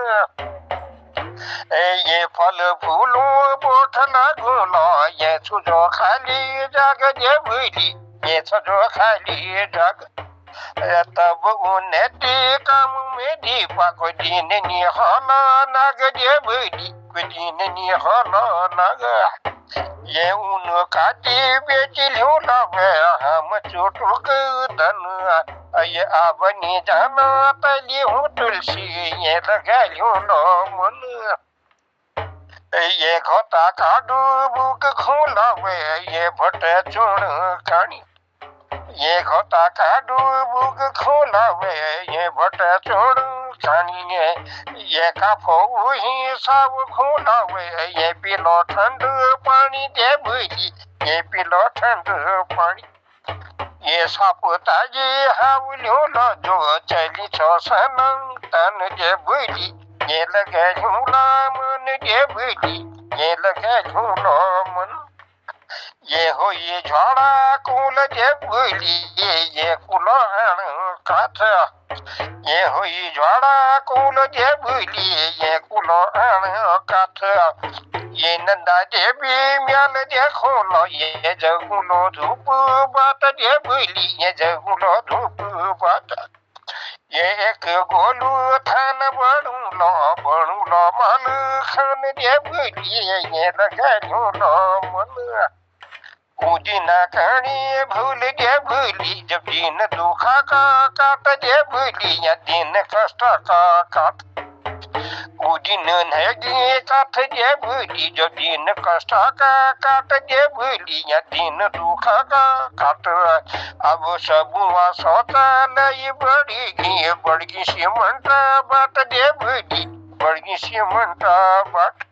ये फल फूलों बोठ लगूलो ये सुजो खाली जग जे भूली ये सुजो खाली जग तब उन्हें काम में दीपा को दिन निहाला नग जे भूली को दिन निहाला नग ये उन काटी बेच लियो लवे हम चोटुक धन ये आबनी जाना तली हूँ तुलसी ये लगा लियो लो मन ये घोटा काडू बुक खोलावे ये भट चुण कानी ये घोटा काडू बुक खोलावे ये भट चुण कानी ये काफो ही सब खोलावे ये पिलो ठंड पानी दे भूली ये पिलो ठंड पानी ये साप ताजी हावलियो लो जो चली छो सनंग तन दे भूली ये लगे झूला मन दे भूली ये लगे झूलो मन ये हो ये झोड़ा कुल दे भूली ये कुलो काथ ये हो ये झोड़ा कुल दे भूली ये कुलो काथ ये नंदा देवी म्याल देखो लो ये जगुलो धूप बात दे भूली ये जगुलो धूप बात ये एक गोलू थान बड़ू लो माल खान दे भूली ये लगा लो मन उदिना कहानी भूल दे भूली जब दिन दुखा का काट दे भूली या दिन कष्ट का काट दिन नहीं काट दे भूली जब दिन कष्ट का काट दे भूली या दिन दुखा का काट अब सब सोता नहीं बड़गी सीमंता बाट दे भूली बड़गी सीमंता बाट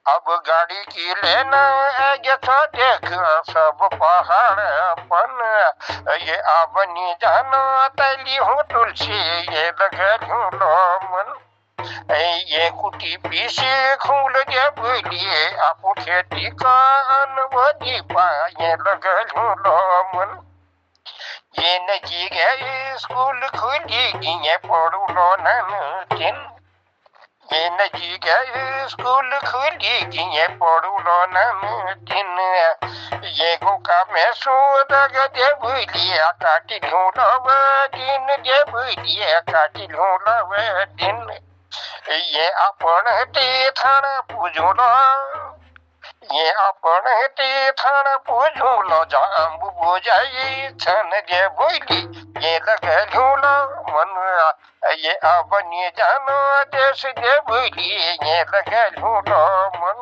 अब गाड़ी की लेना है तो देख सब पहाड़ पन ये आबनी जाना तली हूँ तुलसी ये लगलू लो मन ये कुटी पीसी खूल दे भूलिए आपू खेती का अनवधी पा ये लगलू लो मन ये नजी गए स्कूल खुली ये पढ़ू लो नन दिन ये नजी गए स्कूल खुली ये पढ़ू लो नन दिन ये गोका में सोदग दे भूलिए काटी ढूंढव दिन दे भूलिए काटी ढूंढव दिन ये अपन तीर्थन पूजुलो ये अपन तीर्थन पूजुलो जाम्बु बुझाई छन दे भूली ये लगलू लो मन ये अबनी जानो देश दे भूली ये लगलू लो मन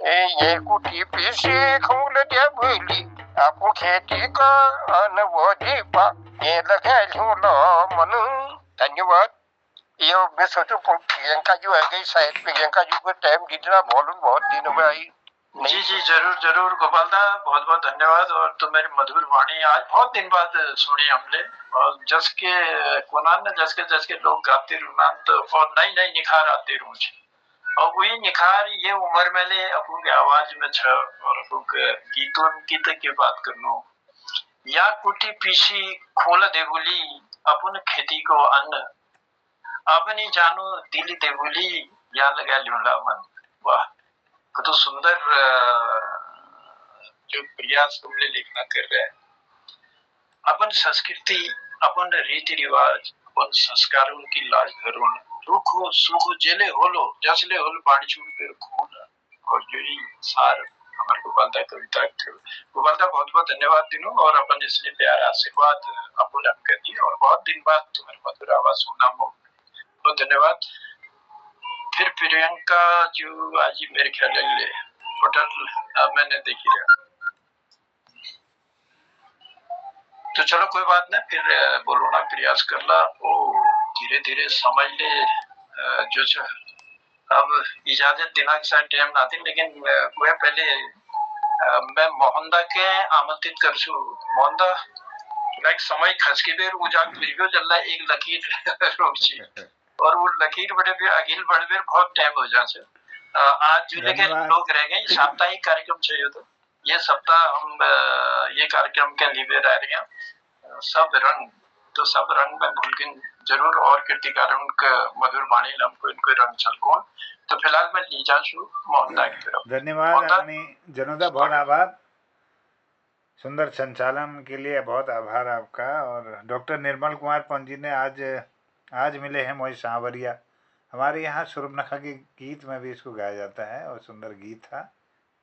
ये कुटी पीछे खूल देवली आपू खेती का अनुभव दीपा ये लगे झूलो मनु। धन्यवाद। ये मैं सोचूं प्रियंका जो है गई शायद प्रियंका जी को टाइम जितना मालूम बहुत दिनों में आई। जी जी जरूर जरूर गोपाल दा, बहुत बहुत धन्यवाद। और तुम्हारी मधुर वाणी आज बहुत दिन बाद सुनी हमने, और जस के कोनान ने जस के लोग गाते रुनान तो और नई नई निखार आते रोज, और वही निखार ये उम्र में ले अपन के आवाज में छ, और अपन के गीतों की तक की बात करनो या कुटी पीसी खोल देवुली अपन खेती को अन्न अपनी जानो दिली देवुली या लगा लूला मन। वाह तो सुंदर जो प्रयास तुमने लिखना कर रहे हैं। अपन संस्कृति अपन रीति रिवाज अपन संस्कारों की लाज धरो दुख हो सुख हो जेले होलो जसले होलो पानी छूट कर खून। और जो ही सार हमारे गोपाल दा कविता गोपाल दा बहुत बहुत धन्यवाद दिनों, और अपन इसलिए प्यार आशीर्वाद अपन कर दिए, और बहुत दिन बाद तुम्हारी मधुर आवाज सुनना बहुत धन्यवाद। फिर प्रियंका जो आज मेरे ख्याल ले पटल मैंने देखी रहा, तो चलो कोई बात नहीं, फिर बोलना प्रयास कर ला वो धीरे धीरे समझ ले जो अब इजाजत दिना के साथ टाइम ना थी, लेकिन वह पहले मैं मोहनदा के आमंत्रित कर छू। मोहनदा लाइक समय खस के बेर उजाग वीडियो चल रहा एक लकीर रोक छी, और वो लकीर बड़े भी अगिल बड़े बेर बहुत टाइम हो जाए। आज जुले के लोग रह गए साप्ताहिक कार्यक्रम चाहिए, तो ये सप्ताह हम ये कार्यक्रम के लिए रह रहे हैं सब रंग, तो सब रंग में भूल जरूर और कीर्तिकारों का मधुर वाणी हमको इनको रंग छलकों। तो फिलहाल मैं लीजा छू मोहनदा की तरफ। धन्यवाद जनोदा, बहुत आभार। सुंदर संचालन के लिए बहुत आभार आपका। और डॉक्टर निर्मल कुमार पंजी ने आज मिले हैं मोहित सांवरिया। हमारे यहाँ सुरभनखा के गीत में भी इसको गाया जाता है, और सुंदर गीत था।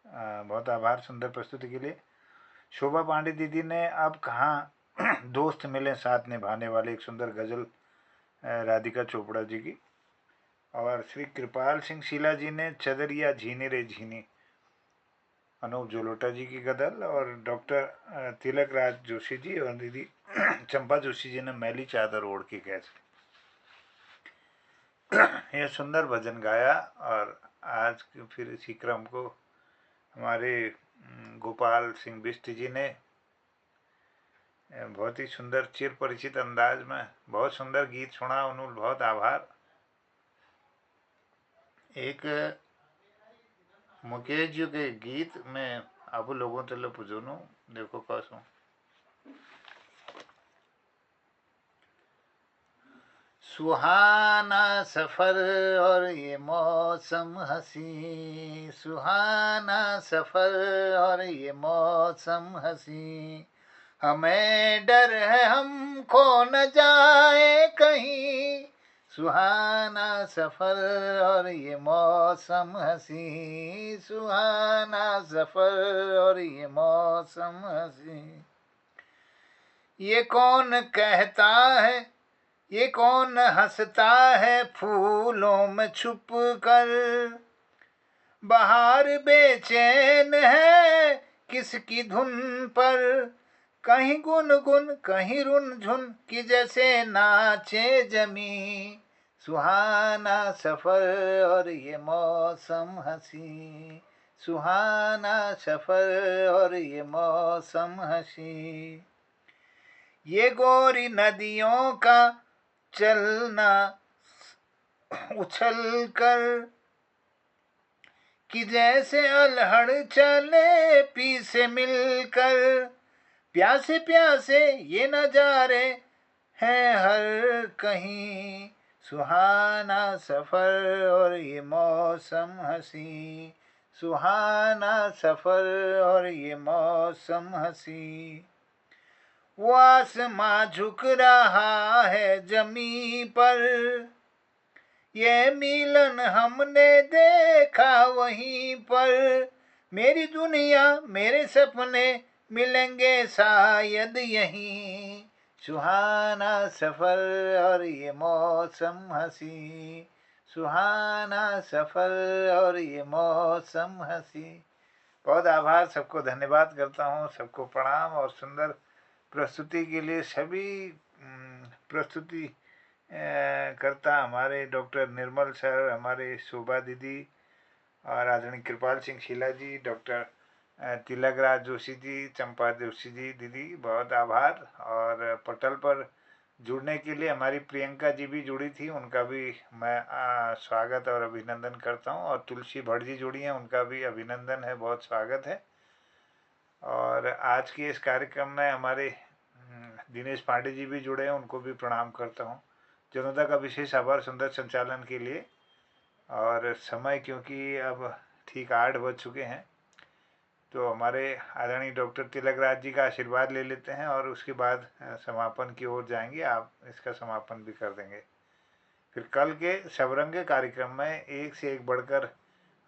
बहुत आभार सुंदर प्रस्तुति के लिए। शोभा पांडे दीदी ने अब कहाँ दोस्त मिले साथ निभाने वाले, एक सुंदर गज़ल राधिका चोपड़ा जी की। और श्री कृपाल सिंह शीला जी ने चदरिया झीनी रे झीनी, अनूप जोलोटा जी की गज़ल। और डॉक्टर तिलक राज जोशी जी और दीदी चंपा जोशी जी ने मैली चादर ओढ़ के कैसे यह सुंदर भजन गाया। और आज फिर इसी क्रम को हमारे गोपाल सिंह बिष्ट जी ने बहुत ही सुंदर चिर परिचित अंदाज में बहुत सुंदर गीत सुना, उन्होंने बहुत आभार। एक मुकेश जी के गीत में आप लोगों तले पुजोनू देखो कसो। सुहाना सफर और ये मौसम हसी, सुहाना सफर और ये मौसम हसी, हमें डर है हम खो न जाए कहीं, सुहाना सफर और ये मौसम हसी, सुहाना सफर और ये मौसम हसी। ये कौन कहता है, ये कौन हंसता है फूलों में छुप कर, बहार बेचैन है किसकी धुन पर, कहीं गुनगुन कहीं रुनझुन की जैसे नाचे जमी, सुहाना सफर और ये मौसम हसी, सुहाना सफर और ये मौसम हसी। ये गोरी नदियों का चलना उछल कर कि जैसे अल्हड़ चले पी से मिलकर, प्यासे प्यासे ये नजारे हैं हर कहीं, सुहाना सफर और ये मौसम हसी, सुहाना सफर और ये मौसम हसी। वो आसमां झुक रहा है जमी पर, ये मिलन हमने देखा वहीं पर, मेरी दुनिया मेरे सपने मिलेंगे शायद यहीं, सुहाना सफर और ये मौसम हसी, सुहाना सफर और ये मौसम हंसी। बहुत आभार, सबको धन्यवाद करता हूँ, सबको प्रणाम और सुंदर प्रस्तुति के लिए सभी प्रस्तुति करता हमारे डॉक्टर निर्मल सर, हमारे शोभा दीदी और आदरणीय कृपाल सिंह शीला जी, डॉक्टर तिलकराज जोशी जी, चंपा जोशी जी दीदी, बहुत आभार। और पटल पर जुड़ने के लिए हमारी प्रियंका जी भी जुड़ी थी, उनका भी मैं स्वागत और अभिनंदन करता हूं। और तुलसी भट्ट जी जुड़ी हैं, उनका भी अभिनंदन है, बहुत स्वागत है। और आज के इस कार्यक्रम में हमारे दिनेश पांडे जी भी जुड़े हैं, उनको भी प्रणाम करता हूं। जनता का विशेष आभार सुंदर संचालन के लिए। और समय क्योंकि अब ठीक 8 बज चुके हैं, तो हमारे आदरणीय डॉक्टर तिलकराज जी का आशीर्वाद ले लेते हैं और उसके बाद समापन की ओर जाएंगे। आप इसका समापन भी कर देंगे। फिर कल के सबरंग कार्यक्रम में एक से एक बढ़कर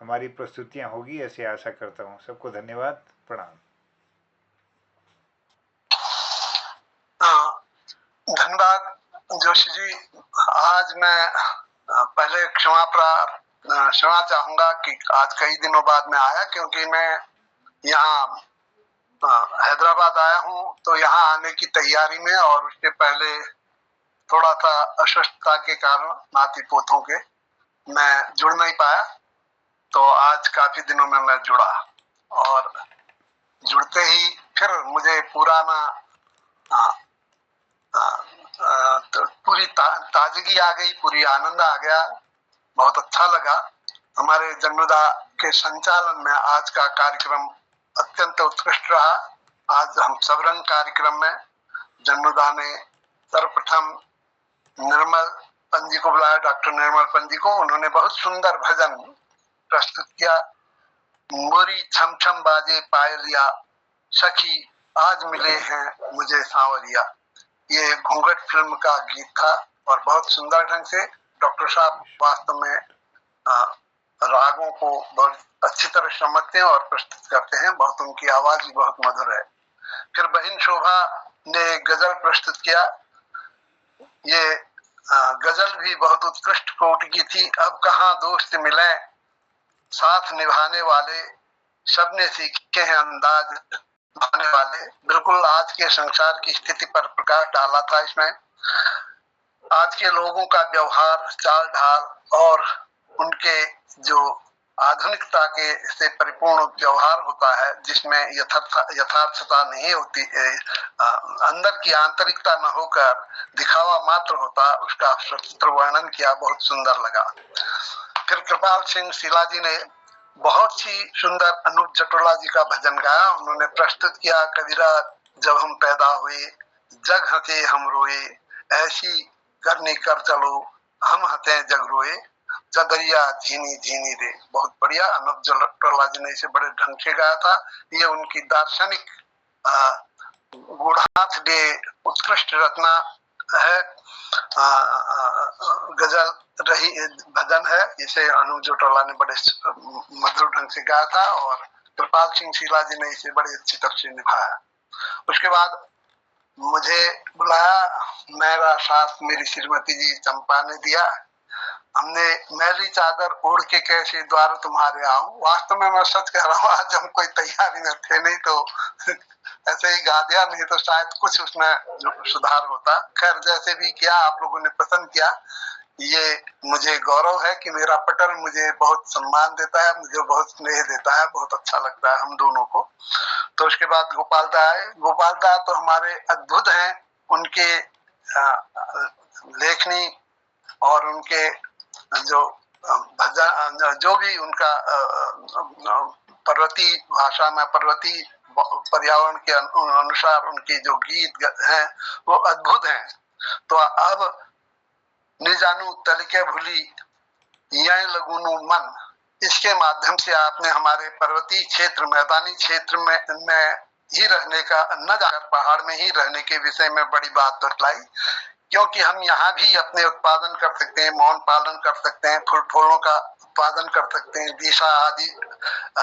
हमारी प्रस्तुतियां होगी, ऐसी आशा करता हूं। सबको धन्यवाद, प्रणाम। धन्यवाद जोशी जी। आज मैं पहले क्षमा चाहूंगा कि आज कई दिनों बाद मैं आया, क्योंकि मैं यहाँ हैदराबाद आया हूँ, तो यहाँ आने की तैयारी में और उसके पहले थोड़ा सा अस्वस्थता के कारण नाती पोतों के मैं जुड़ नहीं पाया। तो आज काफी दिनों में मैं जुड़ा और जुड़ते ही फिर मुझे पुराना तो पूरी ताजगी आ गई, पूरी आनंद आ गया, बहुत अच्छा लगा। हमारे जन्मदा के संचालन में आज का कार्यक्रम अत्यंत उत्कृष्ट रहा। आज हम सबरंग कार्यक्रम में जन्मदा ने सर्वप्रथम निर्मल पंजी को बुलाया, डॉक्टर निर्मल पंजी को। उन्होंने बहुत सुंदर भजन प्रस्तुत किया। मोरी छम छम बाजे पायलिया, सखी आज मिले हैं मुझे सांवरिया। ये घूंघट फिल्म का गीत था और बहुत सुंदर ढंग से डॉक्टर साहब वास्तव में रागों को बहुत अच्छी तरह समझते हैं और प्रस्तुत करते हैं। बहुत उनकी आवाज भी बहुत मधुर है। फिर बहन शोभा ने गजल प्रस्तुत किया। ये गजल भी बहुत उत्कृष्ट कोटि की थी। अब कहाँ दोस्त मिले साथ निभाने वाले, सबने सीखे हैं अंदाज भाने वाले। बिल्कुल आज के संसार की स्थिति पर प्रकाश डाला था इसमें। आज के लोगों का व्यवहार, चाल ढाल और उनके जो आधुनिकता के से परिपूर्ण व्यवहार होता है, जिसमें यथार्थता नहीं होती, अंदर की आंतरिकता न होकर दिखावा मात्र होता, उसका सचित्र वर्णन किया, बहुत सुंदर लगा। फिर कृपाल सिंह शीला जी ने बहुत ही सुंदर अनूप जटोला जी का भजन गाया। उन्होंने प्रस्तुत किया, कबीरा जब हम पैदा हुए जग हंसे हम रोए, ऐसी करनी कर चलो हम हंसे जग रोए, चदरिया झीनी झीनी रे। बहुत बढ़िया अनूप जटोला जी ने इसे बड़े ढंग से गाया था। ये उनकी दार्शनिक गुणार्थ दे उत्कृष्ट रचना है, गजल रही भजन है। इसे अनूप जटोला ने बड़े मधुर ढंग से गाया था और कृपाल सिंह शीला जी ने इसे बड़े अच्छी तरह से निभाया। उसके बाद मुझे बुलाया, मेरा साथ मेरी श्रीमती जी चंपा ने दिया। हमने मैली चादर ओढ़ के कैसे द्वार तुम्हारे आऊं। वास्तव में मैं सच कह रहा हूँ, आज हम कोई तैयारी में थे नहीं, तो ऐसे ही गा दिया, नहीं तो शायद कुछ उसमें सुधार होता। खैर जैसे भी किया, आप लोगों ने पसंद किया। ये मुझे गौरव है कि मेरा पटल मुझे बहुत सम्मान देता है, मुझे बहुत स्नेह देता है, बहुत अच्छा लगता है हम दोनों को। तो उसके बाद गोपाल दा आए। गोपाल दा तो हमारे अद्भुत हैं। उनके लेखनी और उनके जो भजन, जो भी उनका पर्वतीय भाषा में, पर्वतीय पर्यावरण के अनुसार उनके जो गीत हैं वो अद्भुत हैं। तो अब न जानू तलके भूली यहीं लगूनु मन, इसके माध्यम से आपने हमारे पर्वतीय क्षेत्र, मैदानी क्षेत्र में ही रहने का, न जाकर पहाड़ में ही रहने के विषय में बड़ी बात बतलाई। क्योंकि हम यहाँ भी अपने उत्पादन कर सकते हैं, मौन पालन कर सकते हैं, फूलों का उत्पादन कर सकते हैं, दिशा आदि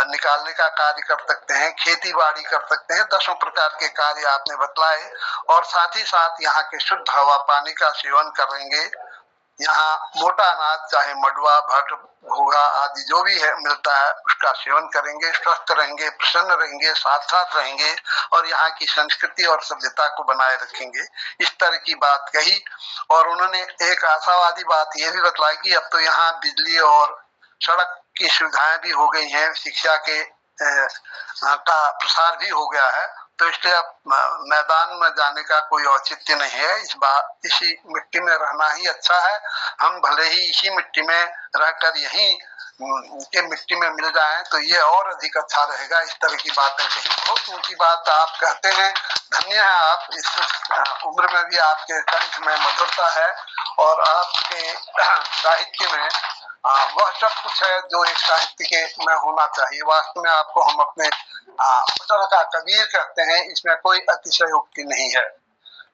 निकालने का कार्य कर सकते हैं, खेती बाड़ी कर सकते हैं। 10 प्रकार के कार्य आपने बतलाए और साथ ही साथ यहाँ के शुद्ध हवा पानी का सेवन करेंगे। यहाँ मोटा अनाज चाहे मडुआ भट घोगा आदि जो भी है मिलता है उसका सेवन करेंगे, स्वस्थ रहेंगे, प्रसन्न रहेंगे, साथ साथ रहेंगे और यहाँ की संस्कृति और सभ्यता को बनाए रखेंगे। इस तरह की बात कही और उन्होंने एक आशावादी बात ये भी बतलाई कि अब तो यहाँ बिजली और सड़क की सुविधाएं भी हो गई हैं, शिक्षा के का प्रसार भी हो गया है, तो इसलिए अब मैदान में जाने का कोई औचित्य नहीं है। इस बार इसी मिट्टी में रहना ही अच्छा है। हम भले ही इसी मिट्टी में रहकर यहीं के मिट्टी में मिल जाएं तो ये और अधिक अच्छा रहेगा। इस तरह की बातें कही, बहुत ऊंची बात आप कहते हैं। धन्य है आप, इस उम्र में भी आपके कंठ में मधुरता है और आपके साहित्य में वह सब कुछ है जो एक साहित्य के में होना चाहिए। वास्तव में आपको हम अपने पटल का कबीर कहते हैं, इसमें कोई अतिशयोक्ति नहीं है।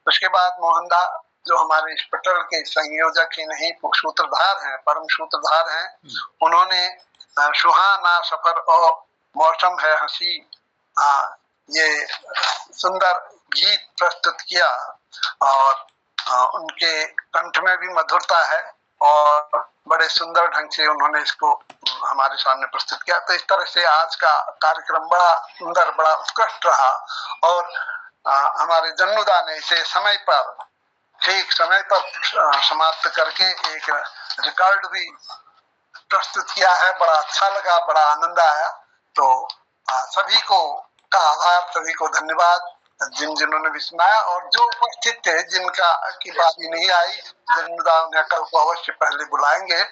उसके बाद मोहनदा जो हमारे इस पटल के संयोजक ही नहीं सूत्रधार हैं, परम सूत्रधार हैं, उन्होंने सुहाना सफर और मौसम है हंसी ये सुंदर गीत प्रस्तुत किया और उनके कंठ में भी मधुरता है और बड़े सुंदर ढंग से उन्होंने इसको हमारे सामने प्रस्तुत किया। तो इस तरह से आज का कार्यक्रम बड़ा सुंदर, बड़ा उत्कृष्ट रहा और हमारे जन्नुदा ने इसे समय पर, ठीक समय पर समाप्त करके एक रिकॉर्ड भी प्रस्तुत किया है। बड़ा अच्छा लगा, बड़ा आनंद आया। तो सभी को का आभार, सभी को धन्यवाद जिन्होंने भी सुनाया और जो उपस्थित थे जिनका की बात नहीं आई, जन्मदा उन्हें कल को अवश्य पहले बुलाएंगे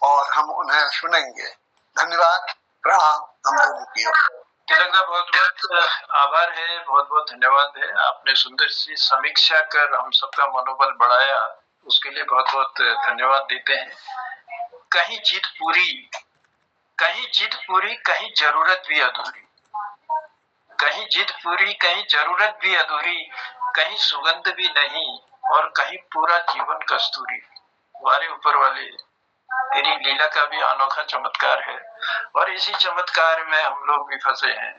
और हम उन्हें सुनेंगे। धन्यवाद, प्रणाम हम दोनों की। तिलक दा बहुत बहुत आभार है, बहुत बहुत धन्यवाद है। आपने सुंदर सी समीक्षा कर हम सबका मनोबल बढ़ाया, उसके लिए बहुत बहुत धन्यवाद देते हैं। कहीं जीत पूरी, कहीं जीत पूरी, कहीं जरूरत भी अधूरी, कहीं जिद पूरी, कहीं जरूरत भी अधूरी, कहीं सुगंध भी नहीं और कहीं पूरा जीवन कस्तूरी। वारे ऊपर वाले, तेरी लीला का भी अनोखा चमत्कार है और इसी चमत्कार में हम लोग भी फंसे हैं।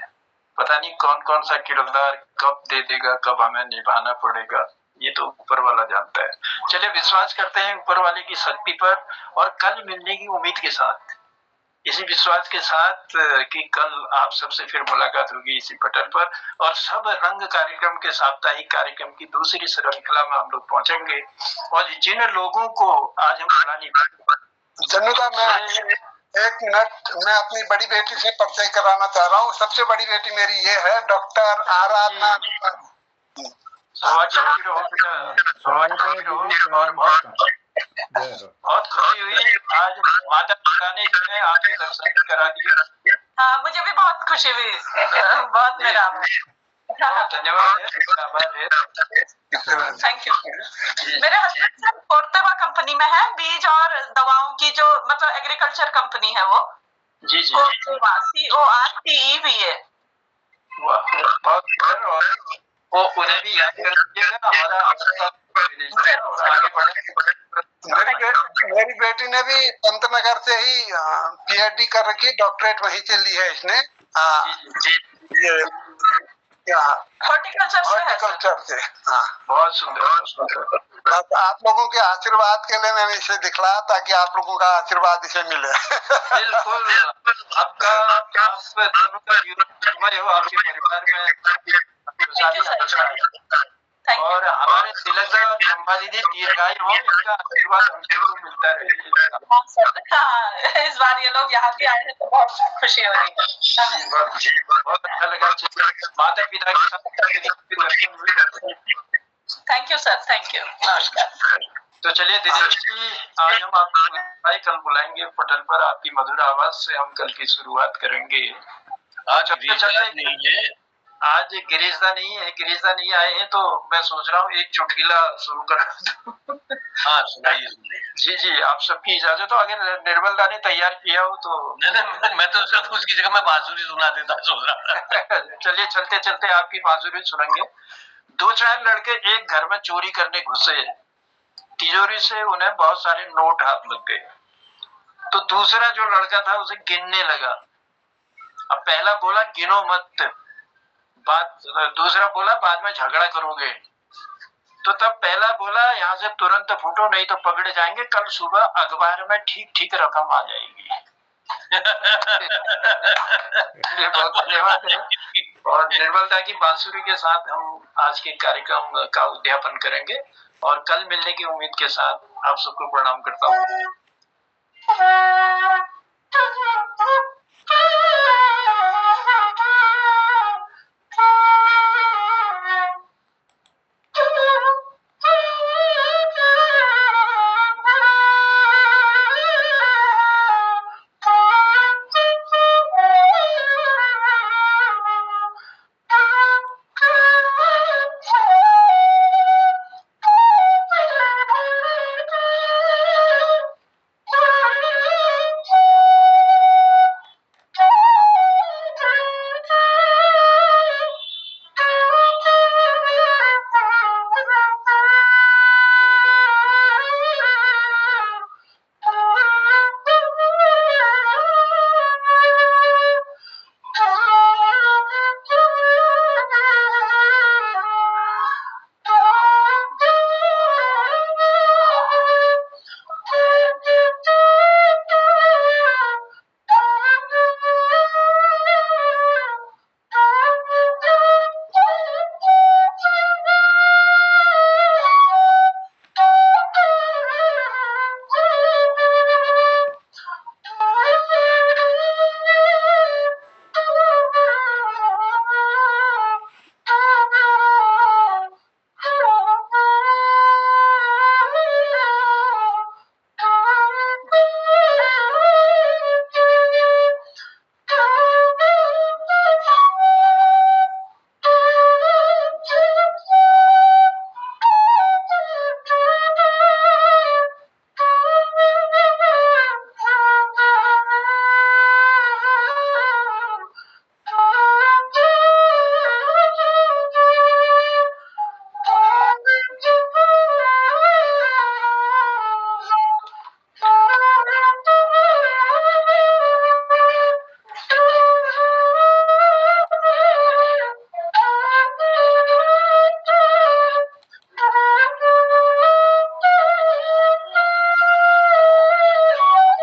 पता नहीं कौन कौन सा किरदार कब दे देगा, कब हमें निभाना पड़ेगा, ये तो ऊपर वाला जानता है। चलिए विश्वास करते हैं ऊपर वाले की शक्ति पर और कल मिलने की उम्मीद के साथ, इसी विश्वास के साथ कि कल आप सबसे फिर मुलाकात होगी इसी पटल पर और सब रंग कार्यक्रम के साप्ताहिक कार्यक्रम की दूसरी श्रृंखला में हम लोग पहुंचेंगे। और जिन लोगों को आज हम बुला नहीं पाए, जन्नुदा मैं एक मिनट, मैं अपनी बड़ी बेटी से परिचय कराना चाह रहा हूँ। सबसे बड़ी बेटी मेरी ये है, डॉक्टर आराधना। बहुत खुशी हुई आज माता पिता ने जो है आपके दर्शन भी करा दिए। हाँ, मुझे भी बहुत खुशी हुई, बहुत मेरा धन्यवाद है, आभार है। Thank you. मेरे हस्बैंड सर कोर्तेबा कंपनी में है, बीज और दवाओं की जो मतलब एग्रीकल्चर कंपनी है वो। जी जी, कोर्तेबा CORTEVA। बहुत और वो उन्हें भी याद कर दीजिएगा, हमारा मेरी बेटी ने भी पंतनगर से ही PhD कर रखी, डॉक्टरेट वहीं से ली है इसने। ये हॉर्टिकल्चर से। हाँ, बहुत सुंदर। आप लोगों के आशीर्वाद के लिए मैंने इसे दिखलाया ताकि आप लोगों का आशीर्वाद इसे मिले। बिल्कुल, आपका आप दोनों का जीवन हो, आपके परिवार में और हमारे तिलक और चंपा दीदी दीर्घायु हो, इनका आशीर्वाद हमको मिलता रहे। इस बार ये लोग यहाँ पे आए हैं तो बहुत खुशी हो रही है। बहुत अच्छा लगा माता पिता के साथ। Thank you sir, thank you, नमस्कार। तो चलिए दिनेश जी, आज हम आपको कल बुलाएंगे पटल पर, आपकी मधुर आवाज से हम कल की शुरुआत करेंगे। आज आज गिरीशदा नहीं है, गिरीशदा नहीं आए हैं तो मैं सोच रहा हूँ एक चुटकिला शुरू करा दूं। हाँ सुनाइए। जी जी, आप सबकी इजाजत हो, अगर निर्मल दा ने तैयार किया हो तो। नहीं, मैं तो सिर्फ उसकी जगह में बांसुरी सुना देता सोच रहा। चलिए चलते चलते आपकी बांसुरी सुनेंगे। 2-4 लड़के एक घर में चोरी करने घुसे, तिजोरी से उन्हें बहुत सारे नोट हाथ लग गए, तो दूसरा जो लड़का था उसे गिनने लगा। अब पहला बोला गिनो मत, दूसरा बोला बाद में झगड़ा करोगे। तो तब पहला बोला यहाँ से तुरंत फूटो नहीं तो पकड़े जाएंगे, कल सुबह अखबार में ठीक ठीक रकम आ जाएगी। बहुत धन्यवाद है। और निर्मलता की बांसुरी के साथ हम आज के कार्यक्रम का उद्यापन करेंगे और कल मिलने की उम्मीद के साथ आप सबको प्रणाम करता हूँ।